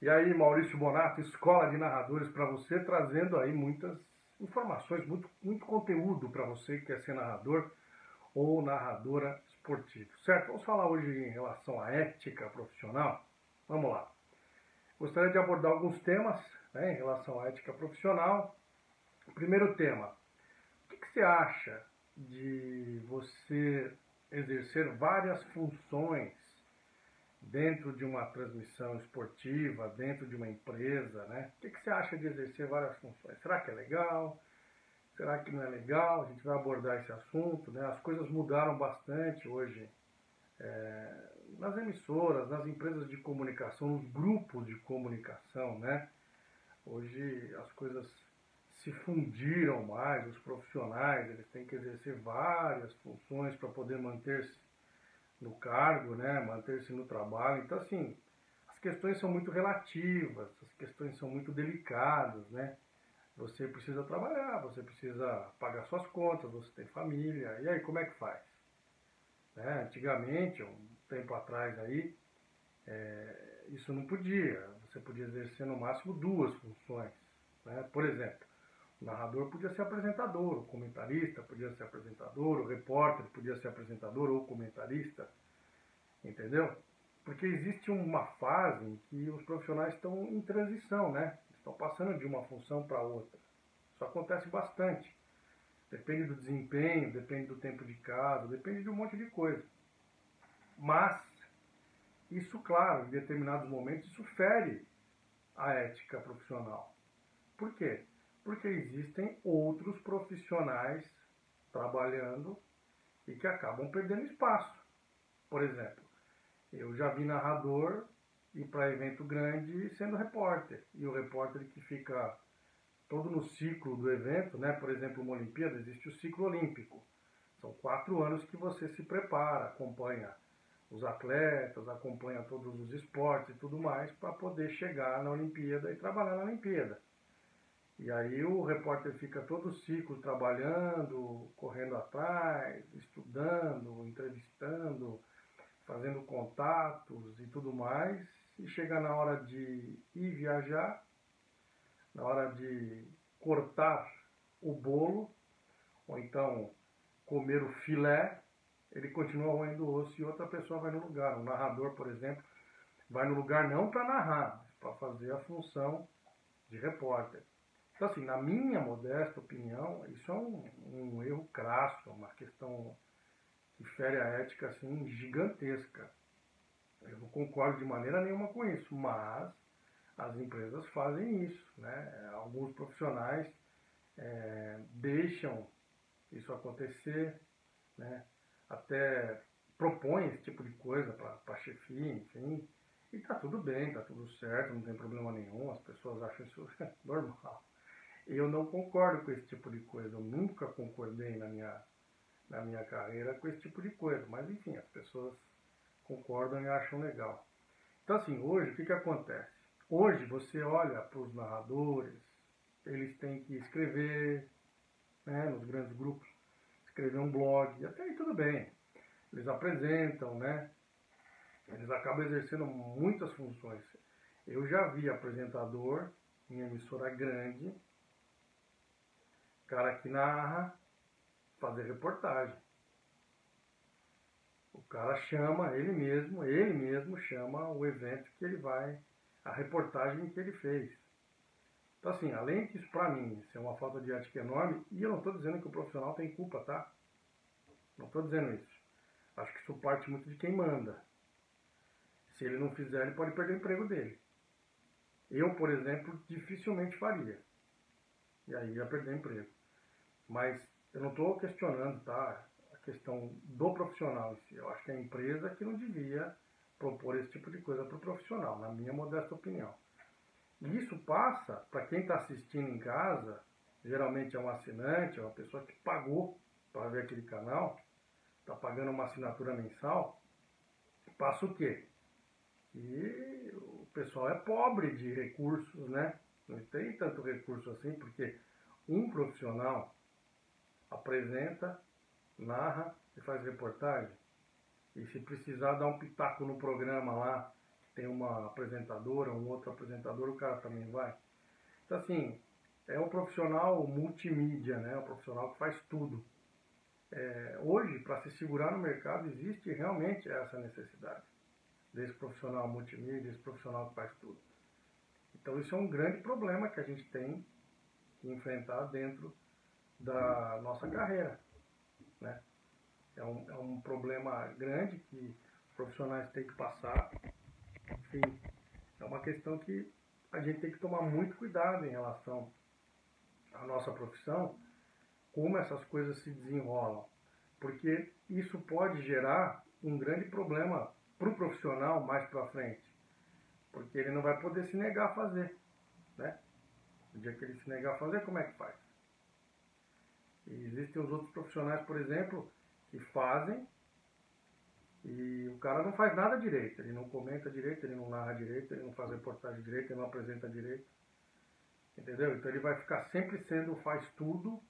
E aí, Maurício Bonato, Escola de Narradores para você, trazendo aí muitas informações, muito conteúdo para você que quer ser narrador ou narradora esportivo, certo? Vamos falar hoje em relação à ética profissional. Vamos lá. Gostaria de abordar alguns temas, né, em relação à ética profissional. Primeiro tema, o que você acha de você exercer várias funções dentro de uma transmissão esportiva, dentro de uma empresa, né? O que você acha de exercer várias funções? Será que é legal? Será que não é legal? A gente vai abordar esse assunto, né? As coisas mudaram bastante hoje nas emissoras, nas empresas de comunicação, nos grupos de comunicação, né? Hoje as coisas se fundiram mais, os profissionais, eles têm que exercer várias funções para poder manter-se no cargo, né, manter-se no trabalho. Então, assim, as questões são muito relativas, as questões são muito delicadas, né? Você precisa trabalhar, você precisa pagar suas contas, você tem família, e aí como é que faz? Né? Antigamente, um tempo atrás aí, isso não podia, você podia exercer no máximo duas funções, né? Por exemplo, o narrador podia ser apresentador, o comentarista podia ser apresentador, o repórter podia ser apresentador ou comentarista, entendeu? Porque existe uma fase em que os profissionais estão em transição, né? Estão passando de uma função para outra. Isso acontece bastante. Depende do desempenho, depende do tempo de casa, depende de um monte de coisa. Mas, isso, claro, em determinados momentos, isso fere a ética profissional. Por quê? Porque existem outros profissionais trabalhando e que acabam perdendo espaço. Por exemplo, eu já vi narrador ir para evento grande sendo repórter. E o repórter que fica todo no ciclo do evento, né? Por exemplo, uma Olimpíada, existe o ciclo olímpico. São 4 anos que você se prepara, acompanha os atletas, acompanha todos os esportes e tudo mais para poder chegar na Olimpíada e trabalhar na Olimpíada. E aí o repórter fica todo o ciclo trabalhando, correndo atrás, estudando, entrevistando, fazendo contatos e tudo mais, e chega na hora de ir viajar, na hora de cortar o bolo, ou então comer o filé, ele continua roendo o osso e outra pessoa vai no lugar. Um narrador, por exemplo, vai no lugar não para narrar, mas para fazer a função de repórter. Então, assim, na minha modesta opinião, isso é um erro crasso, uma questão que fere a ética assim, gigantesca. Eu não concordo de maneira nenhuma com isso, mas as empresas fazem isso, né? Alguns profissionais deixam isso acontecer, né? Até propõem esse tipo de coisa para a chefia, enfim, e tá tudo bem, tá tudo certo, não tem problema nenhum, as pessoas acham isso normal. Eu não concordo com esse tipo de coisa, eu nunca concordei na minha carreira com esse tipo de coisa, mas enfim, as pessoas concordam e acham legal. Então, assim, hoje, o que acontece? Hoje, você olha para os narradores, eles têm que escrever, né, nos grandes grupos, escrever um blog, e até aí tudo bem. Eles apresentam, né? Eles acabam exercendo muitas funções. Eu já vi apresentador em emissora grande, cara que narra, fazer reportagem. O cara chama, ele mesmo chama o evento que ele vai, a reportagem que ele fez. Então, assim, além disso, para mim, isso é uma falta de ética enorme, e eu não estou dizendo que o profissional tem culpa, tá? Não estou dizendo isso. Acho que isso parte muito de quem manda. Se ele não fizer, ele pode perder o emprego dele. Eu, por exemplo, dificilmente faria. E aí ia perder o emprego. Mas eu não estou questionando, tá? A questão do profissional em si. Eu acho que é a empresa que não devia propor esse tipo de coisa para o profissional, na minha modesta opinião. E isso passa, para quem está assistindo em casa, geralmente é um assinante, é uma pessoa que pagou para ver aquele canal, está pagando uma assinatura mensal, passa o quê? E o pessoal é pobre de recursos, né? Não tem tanto recurso assim, porque um profissional apresenta, narra e faz reportagem. E se precisar dar um pitaco no programa lá, tem uma apresentadora, um outro apresentador, o cara também vai. Então, assim, é um profissional multimídia, né? Um profissional que faz tudo. Hoje, para se segurar no mercado, existe realmente essa necessidade desse profissional multimídia, desse profissional que faz tudo. Então, isso é um grande problema que a gente tem que enfrentar dentro da nossa carreira, né? É um problema grande que os profissionais têm que passar. Enfim, é uma questão que a gente tem que tomar muito cuidado em relação à nossa profissão, como essas coisas se desenrolam, porque isso pode gerar um grande problema para o profissional mais para frente, porque ele não vai poder se negar a fazer, né? No dia que ele se negar a fazer, como é que faz? E existem os outros profissionais, por exemplo, que fazem e o cara não faz nada direito, ele não comenta direito, ele não narra direito, ele não faz reportagem direito, ele não apresenta direito, entendeu? Então ele vai ficar sempre sendo o faz tudo,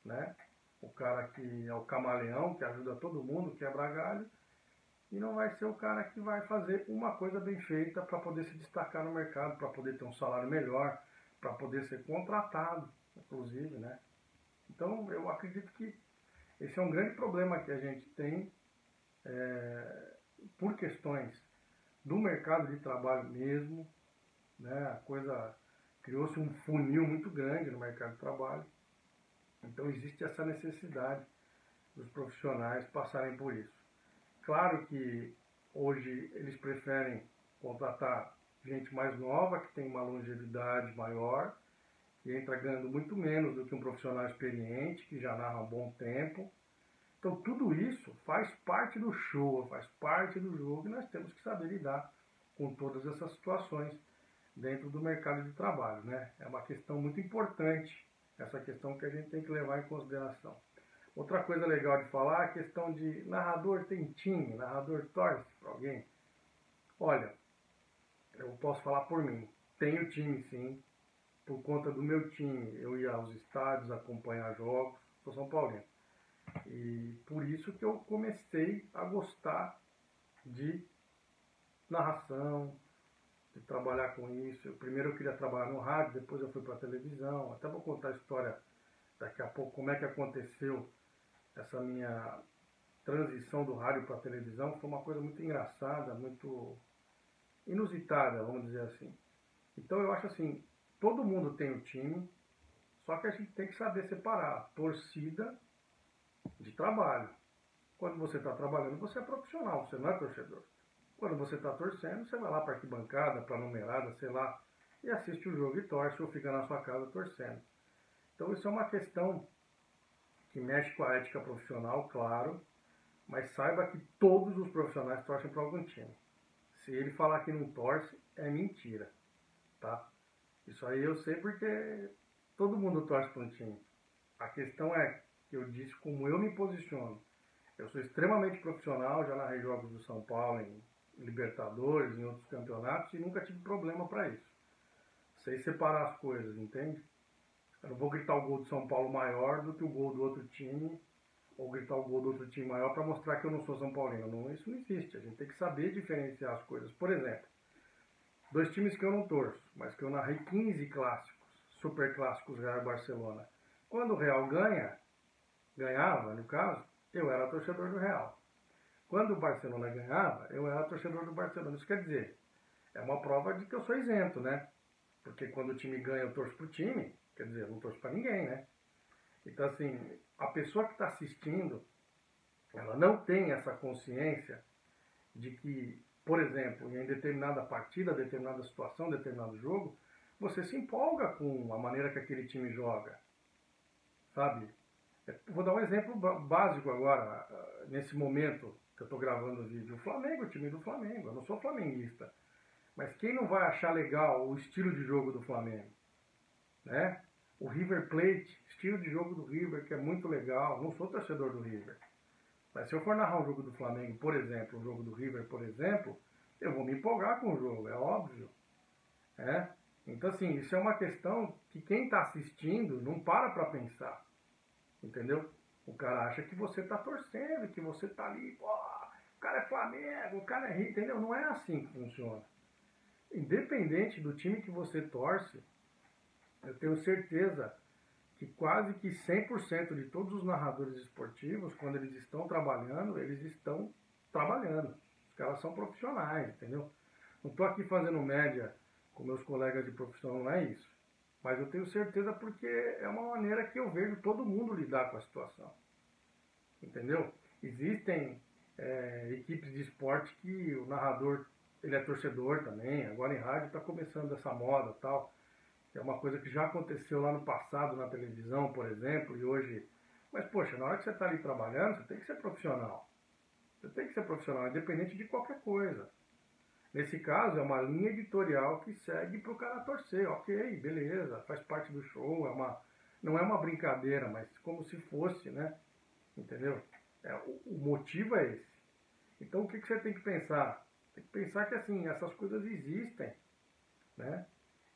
né? O cara que é o camaleão, que ajuda todo mundo, quebra galho, e não vai ser o cara que vai fazer uma coisa bem feita para poder se destacar no mercado, para poder ter um salário melhor, para poder ser contratado, inclusive, né? Então eu acredito que esse é um grande problema que a gente tem por questões do mercado de trabalho mesmo, né? A coisa criou-se um funil muito grande no mercado de trabalho. Então existe essa necessidade dos profissionais passarem por isso. Claro que hoje eles preferem contratar gente mais nova, que tem uma longevidade maior, que entra ganhando muito menos do que um profissional experiente, que já narra há um bom tempo. Então tudo isso faz parte do show, faz parte do jogo, e nós temos que saber lidar com todas essas situações dentro do mercado de trabalho, né? É uma questão muito importante, essa questão que a gente tem que levar em consideração. Outra coisa legal de falar é a questão de narrador tem time, narrador torce para alguém. Olha, eu posso falar por mim, tenho time sim, por conta do meu time eu ia aos estádios acompanhar jogos, sou São Paulino. E por isso que eu comecei a gostar de narração, de trabalhar com isso. Primeiro eu queria trabalhar no rádio, depois eu fui para a televisão. Até vou contar a história daqui a pouco, como é que aconteceu essa minha transição do rádio para a televisão. Foi uma coisa muito engraçada, muito inusitada, vamos dizer assim. Então eu acho assim, todo mundo tem um time, só que a gente tem que saber separar torcida de trabalho. Quando você está trabalhando, você é profissional, você não é torcedor. Quando você está torcendo, você vai lá para a arquibancada, para a numerada, sei lá, e assiste o jogo e torce, ou fica na sua casa torcendo. Então isso é uma questão que mexe com a ética profissional, claro, mas saiba que todos os profissionais torcem para algum time. Se ele falar que não torce, é mentira, tá? Isso aí eu sei porque todo mundo torce para um time. A questão é que eu disse como eu me posiciono. Eu sou extremamente profissional, já narrei jogos do São Paulo em Libertadores, em outros campeonatos, e nunca tive problema para isso. Sei separar as coisas, entende? Eu não vou gritar o gol do São Paulo maior do que o gol do outro time, ou gritar o gol do outro time maior para mostrar que eu não sou São Paulino. Não, isso não existe. A gente tem que saber diferenciar as coisas. Por exemplo, dois times que eu não torço, mas que eu narrei 15 clássicos, super clássicos Real e Barcelona. Quando o Real ganhava, no caso, eu era torcedor do Real. Quando o Barcelona ganhava, eu era torcedor do Barcelona. Isso quer dizer, é uma prova de que eu sou isento, né? Porque quando o time ganha, eu torço pro time. Quer dizer, eu não torço para ninguém, né? Então, assim, a pessoa que está assistindo, ela não tem essa consciência de que, por exemplo, em determinada partida, determinada situação, determinado jogo, você se empolga com a maneira que aquele time joga, sabe? Vou dar um exemplo básico agora, nesse momento que eu estou gravando o vídeo. O Flamengo, o time do Flamengo. Eu não sou flamenguista. Mas quem não vai achar legal o estilo de jogo do Flamengo? Né? O River Plate, estilo de jogo do River, que é muito legal. Não sou torcedor do River. Mas se eu for narrar um jogo do Flamengo, por exemplo, um jogo do River, por exemplo, eu vou me empolgar com o jogo, é óbvio. Né? Então, assim, isso é uma questão que quem está assistindo não para pensar. Entendeu? O cara acha que você está torcendo, que você está ali, pô, o cara é Flamengo, o cara é Rio, entendeu? Não é assim que funciona. independente do time que você torce, eu tenho certeza que quase que 100% de todos os narradores esportivos, quando eles estão trabalhando, eles estão trabalhando. Os caras são profissionais, entendeu? Não estou aqui fazendo média com meus colegas de profissão, não é isso. Mas eu tenho certeza porque é uma maneira que eu vejo todo mundo lidar com a situação. Entendeu? Existem equipes de esporte que o narrador ele é torcedor também. Agora em rádio está começando essa moda e tal. É uma coisa que já aconteceu lá no passado na televisão, por exemplo, e hoje... Mas, poxa, na hora que você está ali trabalhando, você tem que ser profissional. Você tem que ser profissional, independente de qualquer coisa. Nesse caso, é uma linha editorial que segue para o cara torcer. Ok, beleza, faz parte do show, não é uma brincadeira, mas como se fosse, né? Entendeu? O motivo é esse. Então, o que você tem que pensar? Tem que pensar que, assim, essas coisas existem, né?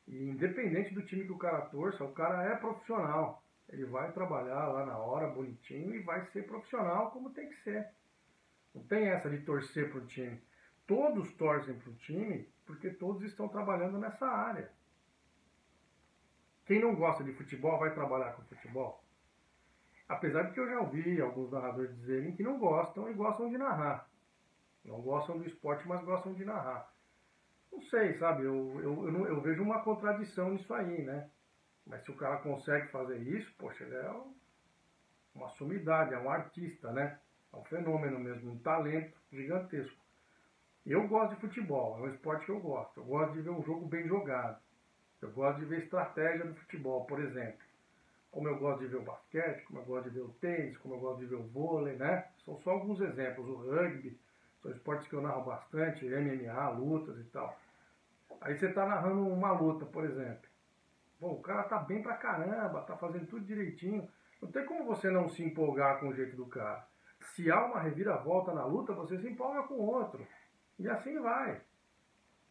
E independente do time que o cara torça, o cara é profissional. Ele vai trabalhar lá na hora, bonitinho, e vai ser profissional como tem que ser. Não tem essa de torcer para o time. Todos torcem para o time porque todos estão trabalhando nessa área. Quem não gosta de futebol vai trabalhar com futebol. Apesar de que eu já ouvi alguns narradores dizerem que não gostam e gostam de narrar. Não gostam do esporte, mas gostam de narrar. Não sei, sabe? Eu vejo uma contradição nisso aí, né? Mas se o cara consegue fazer isso, poxa, ele é uma sumidade, é um artista, né? É um fenômeno mesmo, um talento gigantesco. Eu gosto de futebol, é um esporte que eu gosto. Eu gosto de ver um jogo bem jogado. Eu gosto de ver estratégia do futebol, por exemplo. Como eu gosto de ver o basquete, como eu gosto de ver o tênis, como eu gosto de ver o vôlei, né? São só alguns exemplos. O rugby, são esportes que eu narro bastante, MMA, lutas e tal. Aí você tá narrando uma luta, por exemplo. Bom, o cara tá bem pra caramba, tá fazendo tudo direitinho. Não tem como você não se empolgar com o jeito do cara. Se há uma reviravolta na luta, você se empolga com o outro. E assim vai.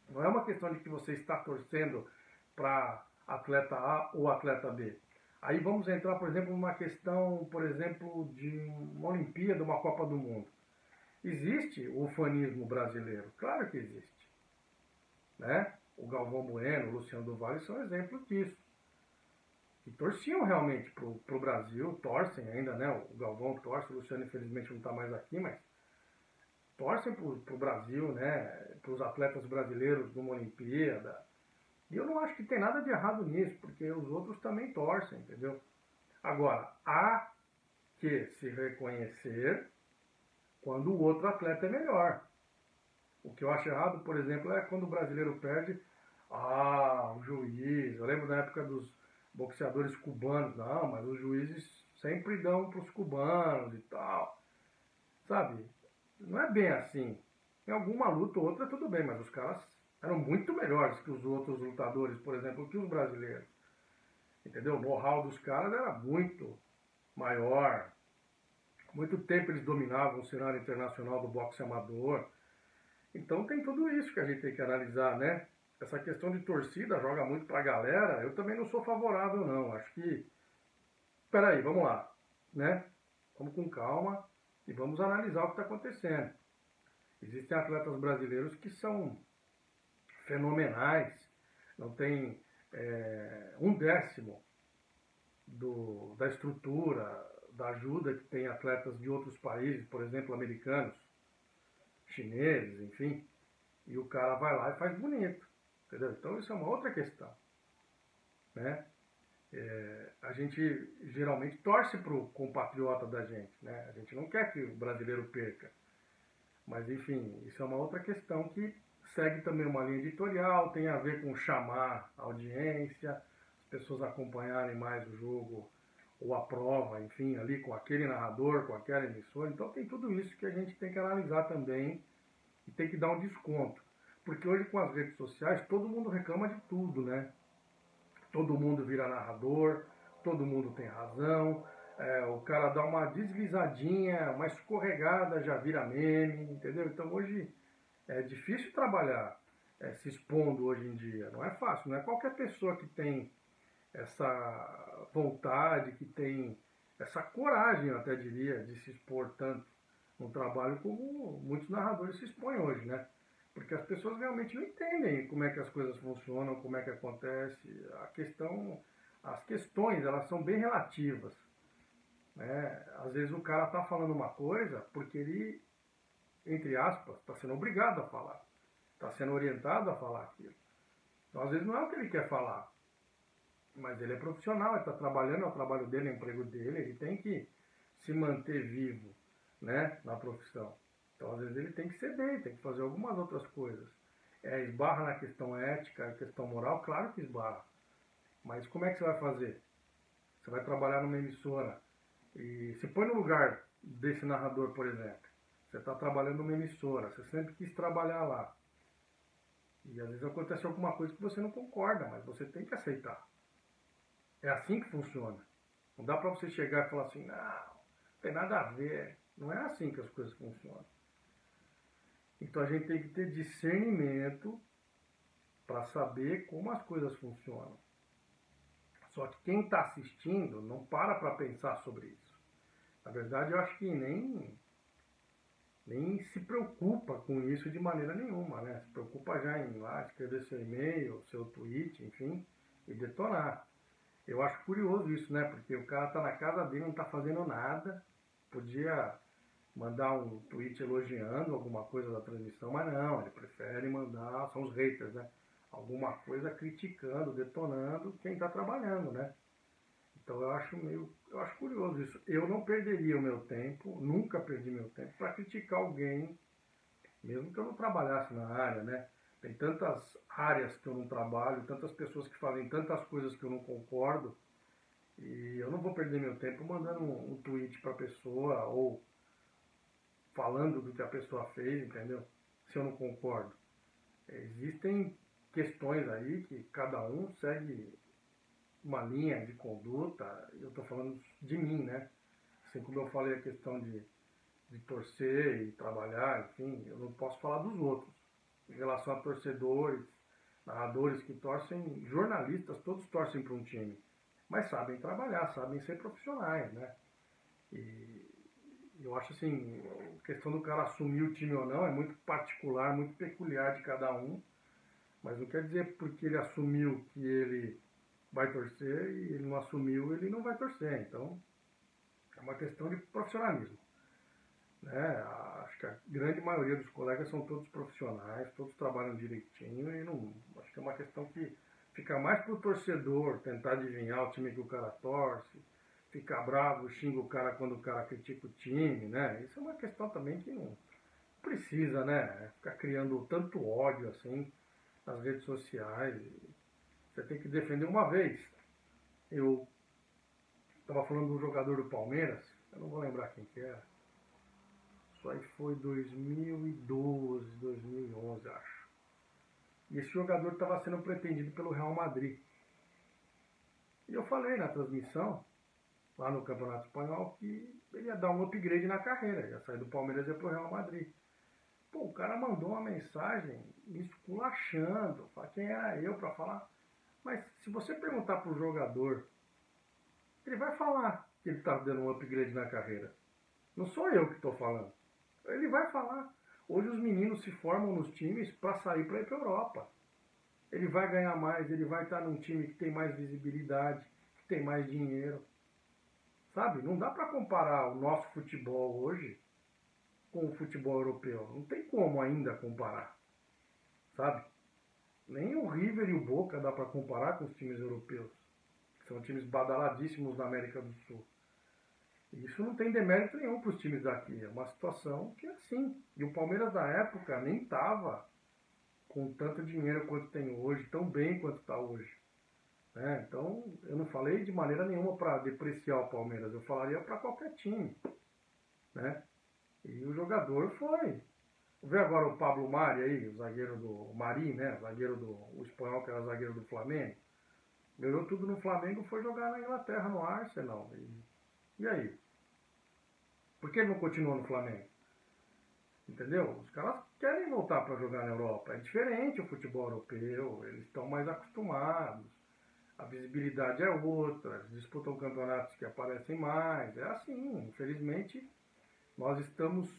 Não é uma questão de que você está torcendo para atleta A ou atleta B. Aí vamos entrar, por exemplo, numa questão, por exemplo, de uma Olimpíada, uma Copa do Mundo. Existe o fanismo brasileiro? Claro que existe. Né? O Galvão Bueno, o Luciano do Vale são exemplos disso. E torciam realmente para o Brasil, torcem ainda, né? O Galvão torce, o Luciano infelizmente não está mais aqui, mas torcem para o Brasil, né? Para os atletas brasileiros numa Olimpíada. E eu não acho que tem nada de errado nisso, porque os outros também torcem, entendeu? Agora, há que se reconhecer quando o outro atleta é melhor. O que eu acho errado, por exemplo, é quando o brasileiro perde, o juiz. Eu lembro da época dos boxeadores cubanos, não, mas os juízes sempre dão para os cubanos e tal. Sabe? Não é bem assim. Em alguma luta ou outra tudo bem, mas os caras eram muito melhores que os outros lutadores, por exemplo, que os brasileiros. Entendeu? O know-how dos caras era muito maior. Muito tempo eles dominavam o cenário internacional do boxe amador. Então tem tudo isso que a gente tem que analisar, né? Essa questão de torcida joga muito pra galera, eu também não sou favorável não. Acho que... Peraí, vamos lá, né? Vamos com calma e vamos analisar o que está acontecendo. Existem atletas brasileiros que são fenomenais, não tem um décimo da estrutura, da ajuda que tem atletas de outros países, por exemplo, americanos, chineses, enfim, e o cara vai lá e faz bonito, entendeu? Então isso é uma outra questão, né? A gente geralmente torce para o compatriota da gente, né? A gente não quer que o brasileiro perca, mas enfim, isso é uma outra questão que segue também uma linha editorial, tem a ver com chamar a audiência, as pessoas acompanharem mais o jogo ou a prova, enfim, ali com aquele narrador, com aquela emissora. Então tem tudo isso que a gente tem que analisar também e tem que dar um desconto. Porque hoje com as redes sociais todo mundo reclama de tudo, né? Todo mundo vira narrador, todo mundo tem razão, o cara dá uma deslizadinha, uma escorregada, já vira meme, entendeu? Então hoje é difícil trabalhar se expondo hoje em dia, não é fácil, não é qualquer pessoa que tem essa vontade, que tem essa coragem, eu até diria, de se expor tanto no trabalho como muitos narradores se expõem hoje, né? Porque as pessoas realmente não entendem como é que as coisas funcionam, como é que acontece. As questões, elas são bem relativas, né? Às vezes o cara está falando uma coisa porque ele, entre aspas, está sendo obrigado a falar, está sendo orientado a falar aquilo. Então, às vezes não é o que ele quer falar, mas ele é profissional, ele está trabalhando, é o trabalho dele, é o emprego dele, ele tem que se manter vivo, né, na profissão. Então, às vezes ele tem que ceder, tem que fazer algumas outras coisas. Esbarra na questão ética, na questão moral, claro que esbarra. Mas como é que você vai fazer? Você vai trabalhar numa emissora e se põe no lugar desse narrador, por exemplo. Você está trabalhando numa emissora, você sempre quis trabalhar lá. E às vezes acontece alguma coisa que você não concorda, mas você tem que aceitar. É assim que funciona. Não dá para você chegar e falar assim, não tem nada a ver. Não é assim que as coisas funcionam. Então a gente tem que ter discernimento para saber como as coisas funcionam. Só que quem está assistindo não para pensar sobre isso. Na verdade, eu acho que nem se preocupa com isso de maneira nenhuma, né? Se preocupa já em ir lá, escrever seu e-mail, seu tweet, enfim, e detonar. Eu acho curioso isso, né? Porque o cara está na casa dele, não está fazendo nada, podia mandar um tweet elogiando alguma coisa da transmissão, mas não, ele prefere mandar, são os haters, né? Alguma coisa criticando, detonando quem está trabalhando, né? Então eu acho curioso isso. Eu não perderia o meu tempo, nunca perdi meu tempo para criticar alguém, mesmo que eu não trabalhasse na área, né? Tem tantas áreas que eu não trabalho, tantas pessoas que fazem tantas coisas que eu não concordo, e eu não vou perder meu tempo mandando um tweet para a pessoa ou falando do que a pessoa fez, entendeu? Se eu não concordo. Existem questões aí que cada um segue uma linha de conduta, eu estou falando de mim, né? Assim como eu falei a questão de torcer e trabalhar, enfim, eu não posso falar dos outros. Em relação a torcedores, narradores que torcem, jornalistas, todos torcem para um time, mas sabem trabalhar, sabem ser profissionais, né? E eu acho assim, a questão do cara assumir o time ou não é muito particular, muito peculiar de cada um, mas não quer dizer porque ele assumiu que ele vai torcer e ele não assumiu, ele não vai torcer. Então, é uma questão de profissionalismo, né? Acho que a grande maioria dos colegas são todos profissionais, todos trabalham direitinho e não, acho que é uma questão que fica mais para o torcedor tentar adivinhar o time que o cara torce, ficar bravo, xinga o cara quando o cara critica o time, né? Isso é uma questão também que não precisa, né? Ficar criando tanto ódio assim nas redes sociais. Você tem que defender uma vez. Eu estava falando de um jogador do Palmeiras, eu não vou lembrar quem que era. Isso aí foi 2012, 2011, acho. E esse jogador estava sendo pretendido pelo Real Madrid. E eu falei na transmissão, lá no Campeonato Espanhol, que ele ia dar um upgrade na carreira, ia sair do Palmeiras e ia pro Real Madrid. Pô, o cara mandou uma mensagem me esculachando, falar quem era eu para falar. Mas se você perguntar pro jogador, ele vai falar que ele está dando um upgrade na carreira. Não sou eu que estou falando. Ele vai falar. Hoje os meninos se formam nos times para sair para ir para a Europa. Ele vai ganhar mais, ele vai estar num time que tem mais visibilidade, que tem mais dinheiro. Sabe? Não dá para comparar o nosso futebol hoje com o futebol europeu. Não tem como ainda comparar. Sabe? Nem o River e o Boca dá para comparar com os times europeus. Que são times badaladíssimos na América do Sul. E isso não tem demérito nenhum para os times daqui. É uma situação que é assim. E o Palmeiras da época nem estava com tanto dinheiro quanto tem hoje, tão bem quanto está hoje. Né? Então, eu não falei de maneira nenhuma para depreciar o Palmeiras. Eu falaria para qualquer time. Né? E o jogador foi. Vê agora o Pablo Mari aí, o zagueiro do Mari, né? Zagueiro o espanhol que era zagueiro do Flamengo. Ganhou tudo no Flamengo, foi jogar na Inglaterra, no Arsenal. E aí? Por que ele não continua no Flamengo? Entendeu? Os caras querem voltar para jogar na Europa. É diferente o futebol europeu, eles estão mais acostumados. A visibilidade é outra, eles disputam campeonatos que aparecem mais. É assim, infelizmente, nós estamos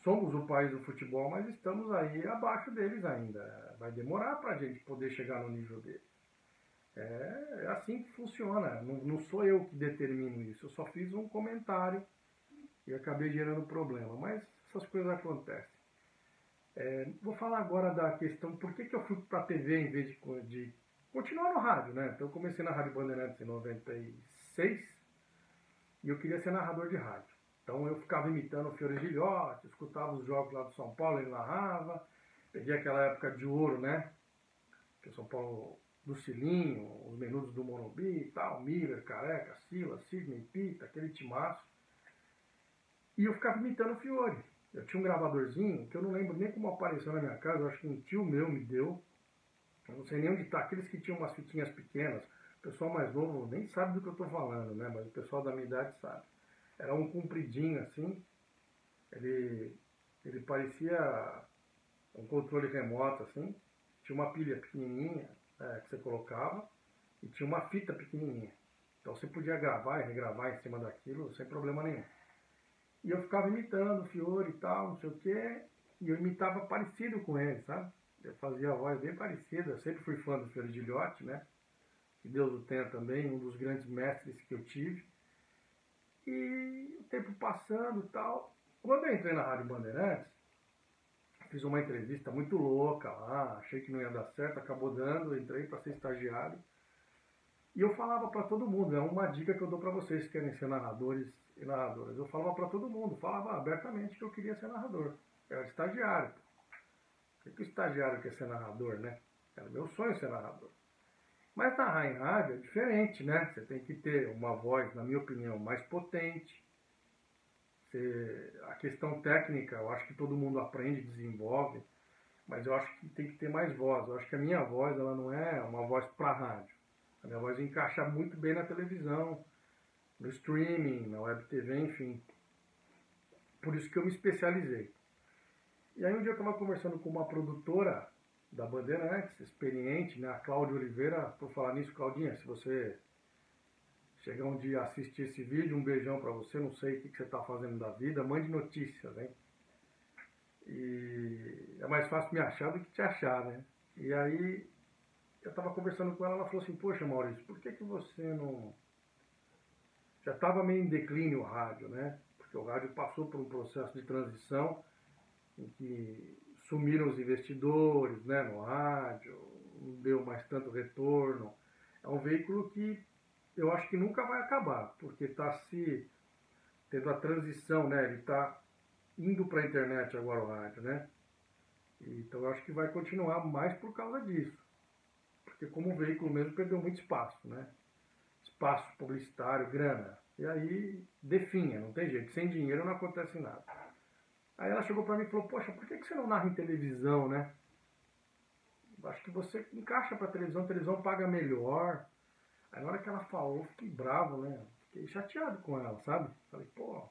somos o país do futebol, mas estamos aí abaixo deles ainda. Vai demorar para a gente poder chegar no nível deles. É assim que funciona. Não sou eu que determino isso. Eu só fiz um comentário e acabei gerando problema. Mas essas coisas acontecem. Vou falar agora da questão por que eu fui para a TV em vez de continuar no rádio, né? Então eu comecei na Rádio Bandeirantes em 96 e eu queria ser narrador de rádio. Então eu ficava imitando o Fiore Gilhote, escutava os jogos lá do São Paulo, ele narrava. Peguei aquela época de ouro, né? Que o São Paulo do Cilinho, os Menudos do Morumbi e tal, Miller, Careca, Silas, Sidney, Pita, aquele timaço. E eu ficava imitando o Fiore. Eu tinha um gravadorzinho que eu não lembro nem como apareceu na minha casa, eu acho que um tio meu me deu. Eu não sei nem onde está, aqueles que tinham umas fitinhas pequenas. O pessoal mais novo nem sabe do que eu estou falando, né? Mas o pessoal da minha idade sabe. Era um compridinho assim, ele parecia um controle remoto assim, tinha uma pilha pequenininha que você colocava e tinha uma fita pequenininha. Então você podia gravar e regravar em cima daquilo sem problema nenhum. E eu ficava imitando o Fiore e tal, não sei o quê, e eu imitava parecido com ele, sabe? Eu fazia a voz bem parecida, eu sempre fui fã do Fiore Gilhote, né? Que Deus o tenha também, um dos grandes mestres que eu tive. E o tempo passando e tal. Quando eu entrei na Rádio Bandeirantes, fiz uma entrevista muito louca lá, achei que não ia dar certo, acabou dando, entrei para ser estagiário. E eu falava para todo mundo, é uma dica que eu dou para vocês que querem ser narradores e narradoras. Eu falava para todo mundo, falava abertamente que eu queria ser narrador. Eu era estagiário. Por que o estagiário quer ser narrador, né? Era meu sonho ser narrador. Mas narrar em rádio é diferente, né? Você tem que ter uma voz, na minha opinião, mais potente. A questão técnica, eu acho que todo mundo aprende, desenvolve, mas eu acho que tem que ter mais voz. Eu acho que a minha voz, ela não é uma voz para rádio. A minha voz encaixa muito bem na televisão, no streaming, na web TV, enfim. Por isso que eu me especializei. E aí um dia eu estava conversando com uma produtora da Bandeirantes, experiente, né, a Cláudia Oliveira. Por falar nisso, Claudinha, se você chegar um dia a assistir esse vídeo, um beijão para você, não sei o que você está fazendo da vida, mande notícias, hein? E é mais fácil me achar do que te achar, né? E aí eu estava conversando com ela, ela falou assim, poxa Maurício, por que você não... Já estava meio em declínio o rádio, né? Porque o rádio passou por um processo de transição em que sumiram os investidores, né, no rádio, não deu mais tanto retorno. É um veículo que eu acho que nunca vai acabar, porque está se tendo a transição, né? Ele está indo para a internet agora o rádio, né? Então eu acho que vai continuar mais por causa disso. Porque como veículo mesmo perdeu muito espaço, né? Espaço publicitário, grana. E aí definha, não tem jeito. Sem dinheiro não acontece nada. Aí ela chegou para mim e falou, poxa, por que você não narra em televisão, né? Acho que você encaixa para televisão, a televisão paga melhor. Aí na hora que ela falou, eu fiquei bravo, né? Fiquei chateado com ela, sabe? Falei, pô,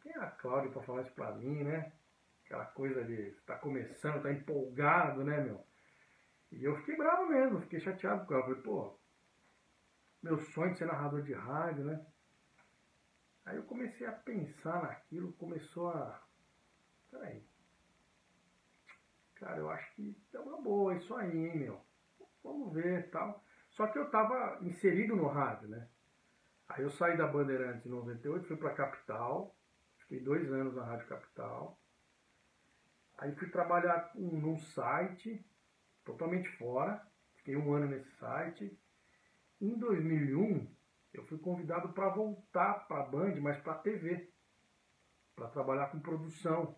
quem é a Cláudia para falar isso pra mim, né? Aquela coisa de tá começando, tá empolgado, né, meu? E eu fiquei bravo mesmo, fiquei chateado com ela. Falei, pô, meu sonho de ser narrador de rádio, né? Aí eu comecei a pensar naquilo, começou a... Peraí. Cara, eu acho que é uma boa isso aí, hein, meu? Vamos ver e tal. Só que eu tava inserido no rádio, né? Aí eu saí da Bandeirantes em 98, fui pra Capital. Fiquei 2 anos na Rádio Capital. Aí fui trabalhar num site, totalmente fora. Fiquei 1 ano nesse site. Em 2001, eu fui convidado para voltar para a Band, mas para a TV, para trabalhar com produção.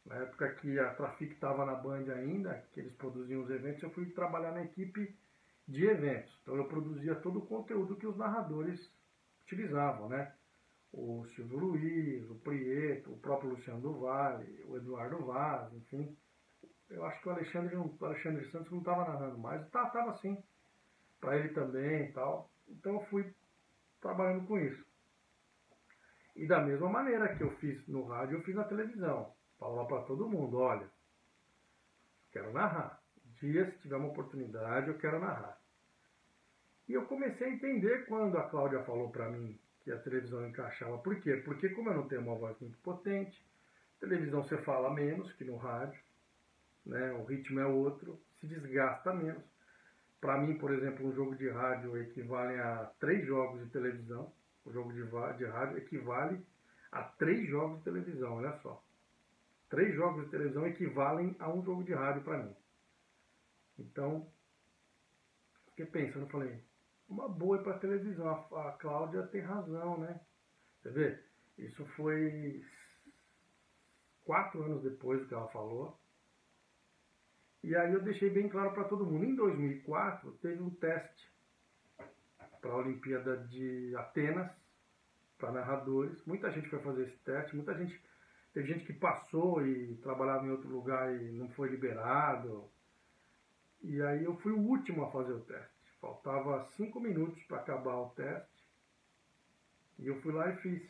Na época que a Trafic estava na Band ainda, que eles produziam os eventos, eu fui trabalhar na equipe de eventos. Então eu produzia todo o conteúdo que os narradores utilizavam, né? O Silvio Luiz, o Prieto, o próprio Luciano do Vale, o Eduardo Vaz, enfim. Eu acho que o Alexandre Santos não estava narrando mais, estava sim, para ele também e tal. Então eu fui trabalhando com isso. E da mesma maneira que eu fiz no rádio, eu fiz na televisão. Falava para todo mundo, olha, quero narrar. Dia, se tiver uma oportunidade, eu quero narrar. E eu comecei a entender quando a Cláudia falou para mim que a televisão encaixava. Por quê? Porque como eu não tenho uma voz muito potente, Televisão você fala menos que no rádio, né? O ritmo é outro, se desgasta menos. Para mim, por exemplo, um jogo de rádio equivale a 3 jogos de televisão. O jogo de rádio equivale a 3 jogos de televisão, olha só. 3 jogos de televisão equivalem a um jogo de rádio para mim. Então, fiquei pensando, falei, uma boa é para televisão. A Cláudia tem razão, né? Você vê? Isso foi 4 anos depois do que ela falou. E aí eu deixei bem claro para todo mundo. Em 2004, teve um teste para a Olimpíada de Atenas, para narradores. Muita gente foi fazer esse teste, teve gente que passou e trabalhava em outro lugar e não foi liberado. E aí eu fui o último a fazer o teste. Faltava 5 minutos para acabar o teste. E eu fui lá e fiz.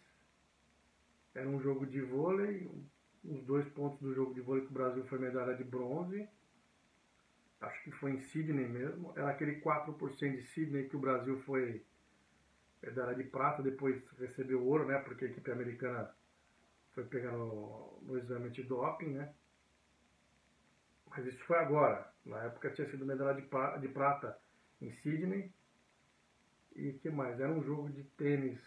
Era um jogo de vôlei. Os 2 pontos do jogo de vôlei que o Brasil foi medalha de bronze. Acho que foi em Sydney mesmo. Era aquele 4% de Sydney que o Brasil foi medalha de prata. Depois recebeu ouro, né? Porque a equipe americana foi pegar no exame de doping, né? Mas isso foi agora. Na época tinha sido medalha de prata em Sydney. E o que mais? Era um jogo de tênis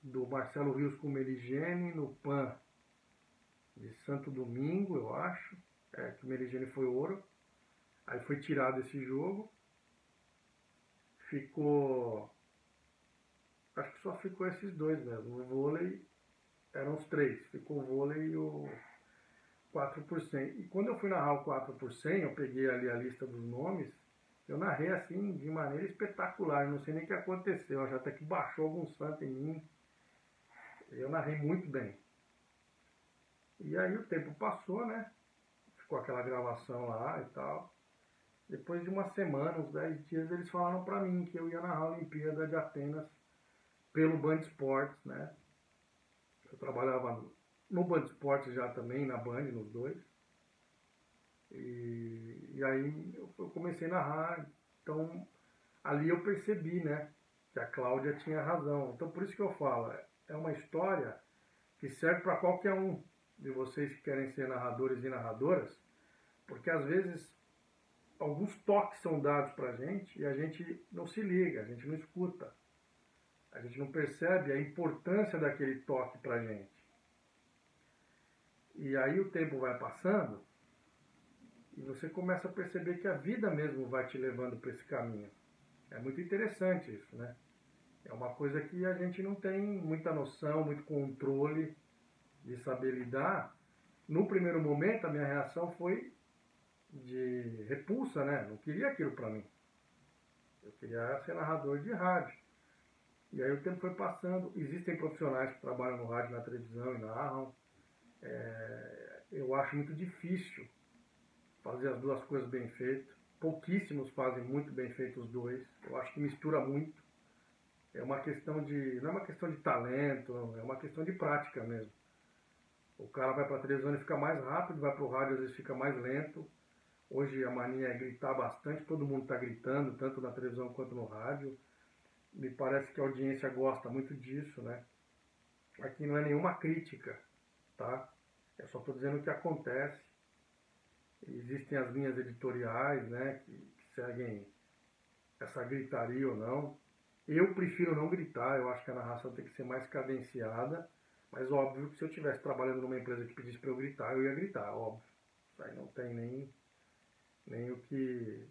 do Marcelo Rios com o Meligeni no PAN de Santo Domingo, eu acho. Que o Meligeni foi ouro. Aí foi tirado esse jogo. Ficou... Acho que só ficou esses 2 mesmo. O vôlei eram os 3. Ficou o vôlei e o 4%. E quando eu fui narrar o 4%, eu peguei ali a lista dos nomes, eu narrei assim de maneira espetacular. Não sei nem o que aconteceu. Já até que baixou algum santo em mim. Eu narrei muito bem. E aí o tempo passou, né? Ficou aquela gravação lá e tal. Depois de uma semana, uns 10 dias, eles falaram pra mim que eu ia narrar a Olimpíada de Atenas pelo Band Esportes, né? Eu trabalhava no Band Esportes já também, na Band, nos 2. E aí eu comecei a narrar. Então, ali eu percebi, né? Que a Cláudia tinha razão. Então, por isso que eu falo, é uma história que serve para qualquer um de vocês que querem ser narradores e narradoras, porque às vezes alguns toques são dados para a gente e a gente não se liga, a gente não escuta, a gente não percebe a importância daquele toque para a gente. E aí o tempo vai passando e você começa a perceber que a vida mesmo vai te levando para esse caminho. É muito interessante isso, né? É uma coisa que a gente não tem muita noção, muito controle de saber lidar. No primeiro momento, a minha reação foi de repulsa, né? Não queria aquilo para mim. Eu queria ser narrador de rádio. E aí o tempo foi passando. Existem profissionais que trabalham no rádio, na televisão e narram. Eu acho muito difícil fazer as 2 coisas bem feitas. Pouquíssimos fazem muito bem feito os 2. Eu acho que mistura muito. Não é uma questão de talento, é uma questão de prática mesmo. O cara vai para a televisão e fica mais rápido, vai para o rádio às vezes fica mais lento. Hoje a mania é gritar bastante, todo mundo está gritando, tanto na televisão quanto no rádio. Me parece que a audiência gosta muito disso, né? Aqui não é nenhuma crítica, tá? Eu só estou dizendo o que acontece. Existem as linhas editoriais, né, que seguem essa gritaria ou não. Eu prefiro não gritar, eu acho que a narração tem que ser mais cadenciada, mas óbvio que se eu estivesse trabalhando numa empresa que pedisse para eu gritar, eu ia gritar, óbvio. Isso aí não tem nem o que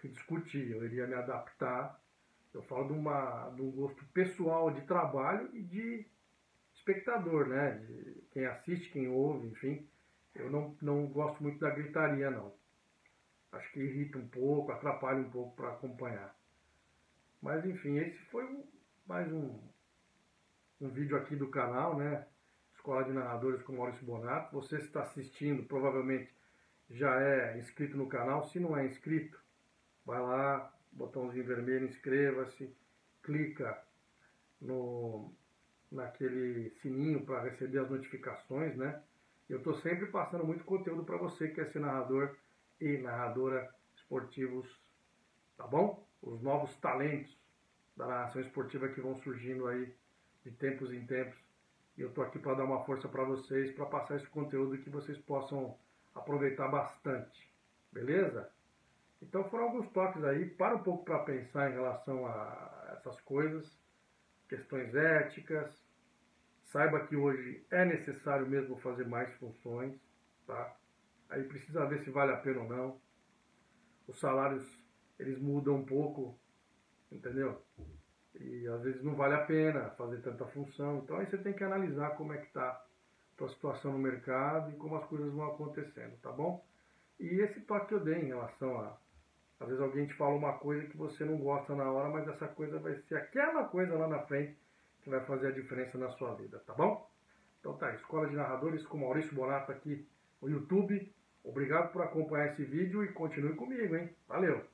discutir, eu iria me adaptar. Eu falo de um gosto pessoal de trabalho e de espectador, né? De quem assiste, quem ouve, enfim. Eu não gosto muito da gritaria, não. Acho que irrita um pouco, atrapalha um pouco para acompanhar. Mas, enfim, esse foi mais um vídeo aqui do canal, né? Escola de Narradores com Maurício Bonato. Você está assistindo, provavelmente já é inscrito no canal. Se não é inscrito, vai lá, botãozinho vermelho, inscreva-se, clica naquele sininho para receber as notificações, né? Eu estou sempre passando muito conteúdo para você que quer ser narrador e narradora esportivos, tá bom? Os novos talentos da narração esportiva que vão surgindo aí de tempos em tempos E eu estou aqui para dar uma força para vocês, para passar esse conteúdo que vocês possam aproveitar bastante. Beleza? Então foram alguns toques aí. Para um pouco para pensar em relação a essas coisas, questões éticas. Saiba que hoje é necessário mesmo fazer mais funções, tá? Aí precisa ver se vale a pena ou não. Os salários, eles mudam um pouco, entendeu? E às vezes não vale a pena fazer tanta função. Então aí você tem que analisar como é que está a tua situação no mercado e como as coisas vão acontecendo, tá bom? E esse toque que eu dei em relação a... Às vezes alguém te fala uma coisa que você não gosta na hora, mas essa coisa vai ser aquela coisa lá na frente que vai fazer a diferença na sua vida, tá bom? Então tá, Escola de Narradores com Maurício Bonato aqui no YouTube. Obrigado por acompanhar esse vídeo e continue comigo, hein? Valeu!